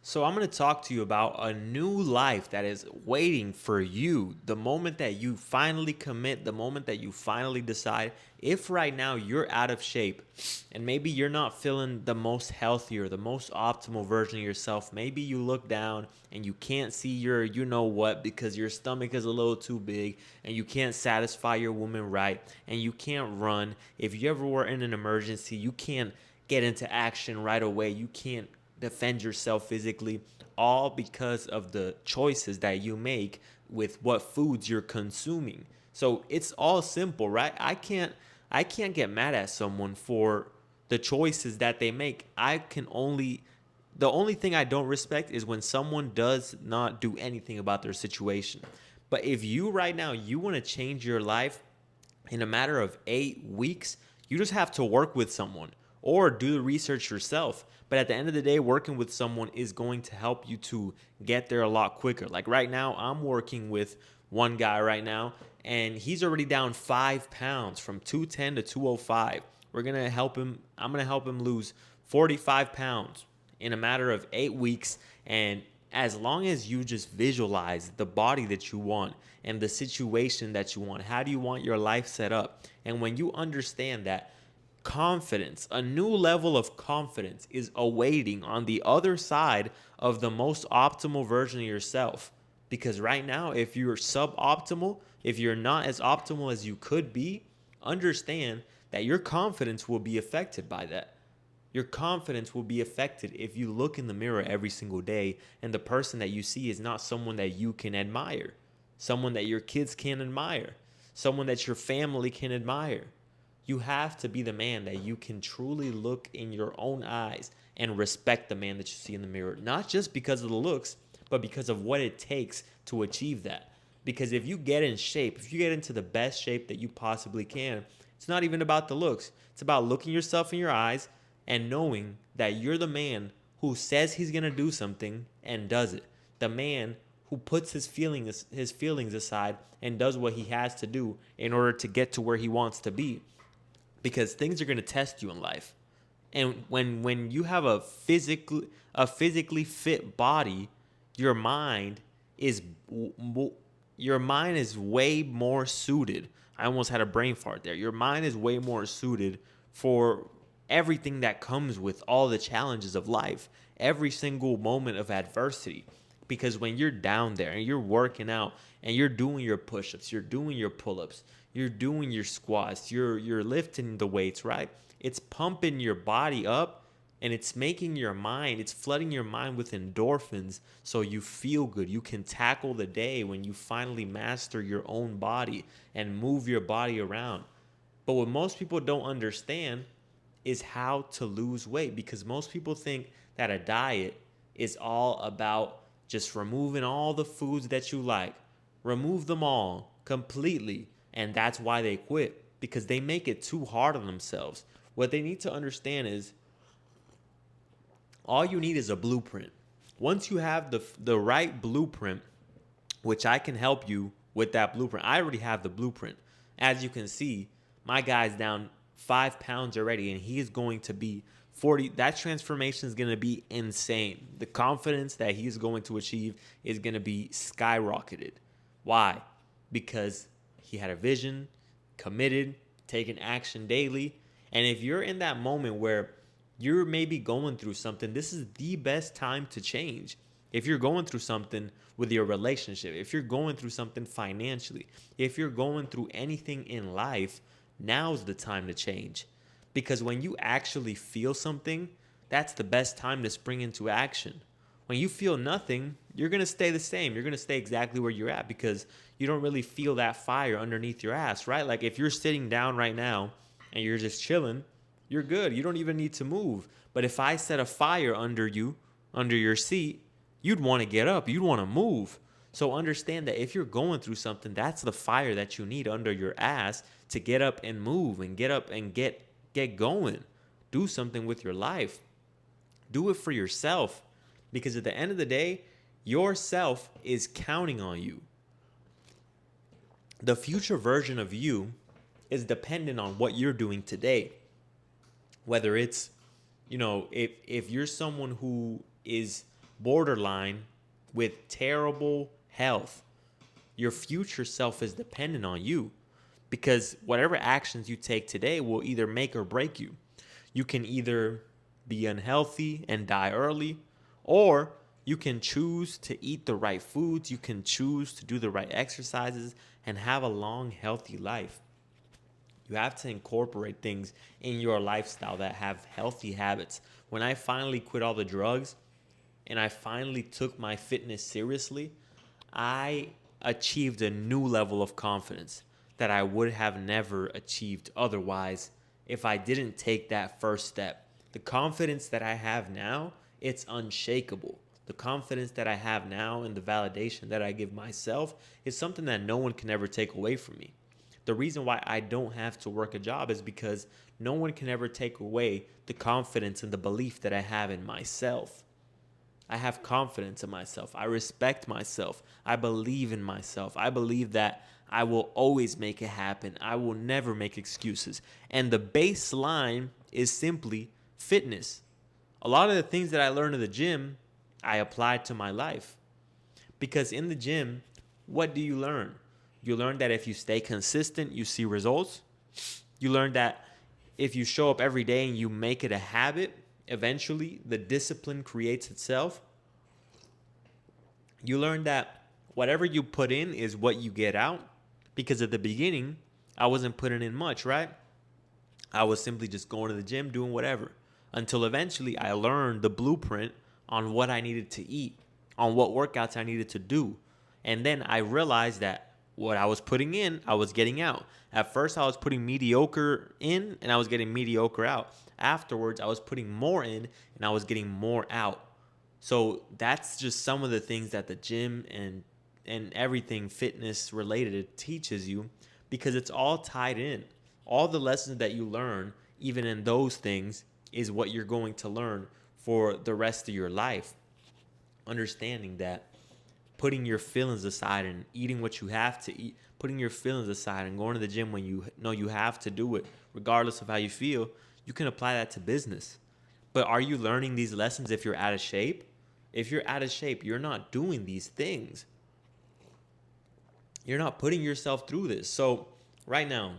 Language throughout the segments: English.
So, I'm going to talk to you about a new life that is waiting for you. The moment that you finally commit, the moment that you finally decide, if right now you're out of shape and maybe you're not feeling the most healthy or the most optimal version of yourself, maybe you look down and you can't see your you know what because your stomach is a little too big and you can't satisfy your woman right and you can't run. If you ever were in an emergency, you can't get into action right away. You can't defend yourself physically, all because of the choices that you make with what foods you're consuming. So it's all simple, right? I can't get mad at someone for the choices that they make. The only thing I don't respect is when someone does not do anything about their situation. But if you right now you want to change your life in a matter of 8 weeks, you just have to work with someone or do the research yourself. But at the end of the day, working with someone is going to help you to get there a lot quicker. Like right now, I'm working with one guy right now, and he's already down 5 pounds from 210 to 205. We're going to help him. I'm going to help him lose 45 pounds in a matter of 8 weeks. And as long as you just visualize the body that you want and the situation that you want, how do you want your life set up? And when you understand that, confidence, a new level of confidence is awaiting on the other side of the most optimal version of yourself. Because right now, if you're suboptimal, if you're not as optimal as you could be, understand that your confidence will be affected by that. Your confidence will be affected if you look in the mirror every single day and the person that you see is not someone that you can admire, someone that your kids can admire, someone that your family can admire. You have to be the man that you can truly look in your own eyes and respect the man that you see in the mirror, not just because of the looks, but because of what it takes to achieve that. Because if you get in shape, if you get into the best shape that you possibly can, it's not even about the looks. It's about looking yourself in your eyes and knowing that you're the man who says he's going to do something and does it. The man who puts his feelings aside and does what he has to do in order to get to where he wants to be, because things are going to test you in life. And when you have a physically fit body, your mind is your mind is way more suited. I almost had a brain fart there. Your mind is way more suited for everything that comes with all the challenges of life, every single moment of adversity. Because when you're down there and you're working out and you're doing your push-ups, you're doing your pull-ups, you're doing your squats, you're lifting the weights, right? It's pumping your body up and it's making your mind, it's flooding your mind with endorphins so you feel good. You can tackle the day when you finally master your own body and move your body around. But what most people don't understand is how to lose weight, because most people think that a diet is all about just removing all the foods that you like, remove them all completely, and that's why they quit, because they make it too hard on themselves. What they need to understand is all you need is a blueprint. Once you have the right blueprint, which I can help you with that blueprint. I already have the blueprint. As you can see, my guy's down 5 pounds already, and he is going to be 40. That transformation is going to be insane. The confidence that he's going to achieve is going to be skyrocketed. Why? Because he had a vision, committed, taking action daily. And if you're in that moment where you're maybe going through something, this is the best time to change. If you're going through something with your relationship, if you're going through something financially, if you're going through anything in life, now's the time to change. Because when you actually feel something, that's the best time to spring into action. When you feel nothing, you're going to stay the same. You're going to stay exactly where you're at because you don't really feel that fire underneath your ass, right? Like if you're sitting down right now and you're just chilling, you're good. You don't even need to move. But if I set a fire under you, under your seat, you'd want to get up. You'd want to move. So understand that if you're going through something, that's the fire that you need under your ass to get up and move and get up and get going. Do something with your life. Do it for yourself, because at the end of the day, yourself is counting on you. The future version of you is dependent on what you're doing today. Whether it's, if you're someone who is borderline with terrible health, your future self is dependent on you, because whatever actions you take today will either make or break you. You can either be unhealthy and die early, or you can choose to eat the right foods, you can choose to do the right exercises and have a long, healthy life. You have to incorporate things in your lifestyle that have healthy habits. When I finally quit all the drugs and I finally took my fitness seriously, I achieved a new level of confidence that I would have never achieved otherwise if I didn't take that first step. The confidence that I have now, it's unshakable. The confidence that I have now and the validation that I give myself is something that no one can ever take away from me. The reason why I don't have to work a job is because no one can ever take away the confidence and the belief that I have in myself. I have confidence in myself. I respect myself. I believe in myself. I believe that I will always make it happen. I will never make excuses. And the baseline is simply fitness. A lot of the things that I learned in the gym, I applied to my life. Because in the gym, what do you learn? You learn that if you stay consistent, you see results. You learn that if you show up every day and you make it a habit, eventually the discipline creates itself. You learn that whatever you put in is what you get out. Because at the beginning, I wasn't putting in much, right? I was simply just going to the gym, doing whatever. Until eventually I learned the blueprint on what I needed to eat, on what workouts I needed to do. And then I realized that what I was putting in, I was getting out. At first, I was putting mediocre in and I was getting mediocre out. Afterwards, I was putting more in and I was getting more out. So that's just some of the things that the gym and everything fitness related it teaches you, because it's all tied in. All the lessons that you learn, even in those things, is what you're going to learn for the rest of your life. Understanding that putting your feelings aside and eating what you have to eat, putting your feelings aside and going to the gym when you know you have to do it, regardless of how you feel, you can apply that to business. But are you learning these lessons if you're out of shape? If you're out of shape, you're not doing these things. You're not putting yourself through this. So right now,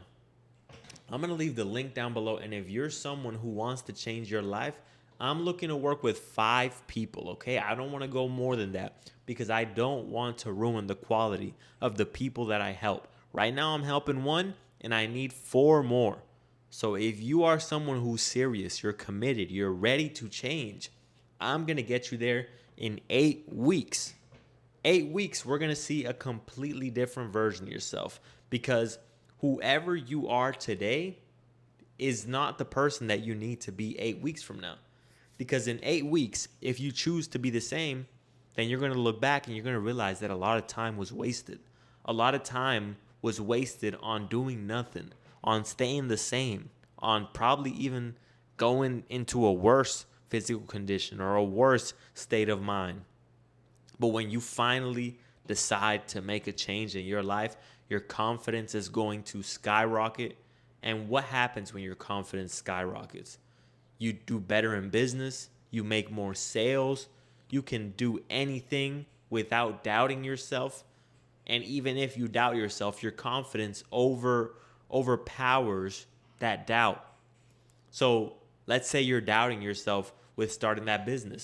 I'm going to leave the link down below. And if you're someone who wants to change your life, I'm looking to work with 5 people, okay? I don't want to go more than that because I don't want to ruin the quality of the people that I help. Right now, I'm helping 1 and I need 4 more. So if you are someone who's serious, you're committed, you're ready to change, I'm going to get you there in 8 weeks. 8 weeks, we're going to see a completely different version of yourself, because whoever you are today is not the person that you need to be 8 weeks from now. Because in 8 weeks, if you choose to be the same, then you're going to look back and you're going to realize that a lot of time was wasted. A lot of time was wasted on doing nothing, on staying the same, on probably even going into a worse physical condition or a worse state of mind. But when you finally decide to make a change in your life, your confidence is going to skyrocket. And what happens when your confidence skyrockets? You do better in business, you make more sales, you can do anything without doubting yourself. And even if you doubt yourself, your confidence overpowers that doubt. So let's say you're doubting yourself with starting that business.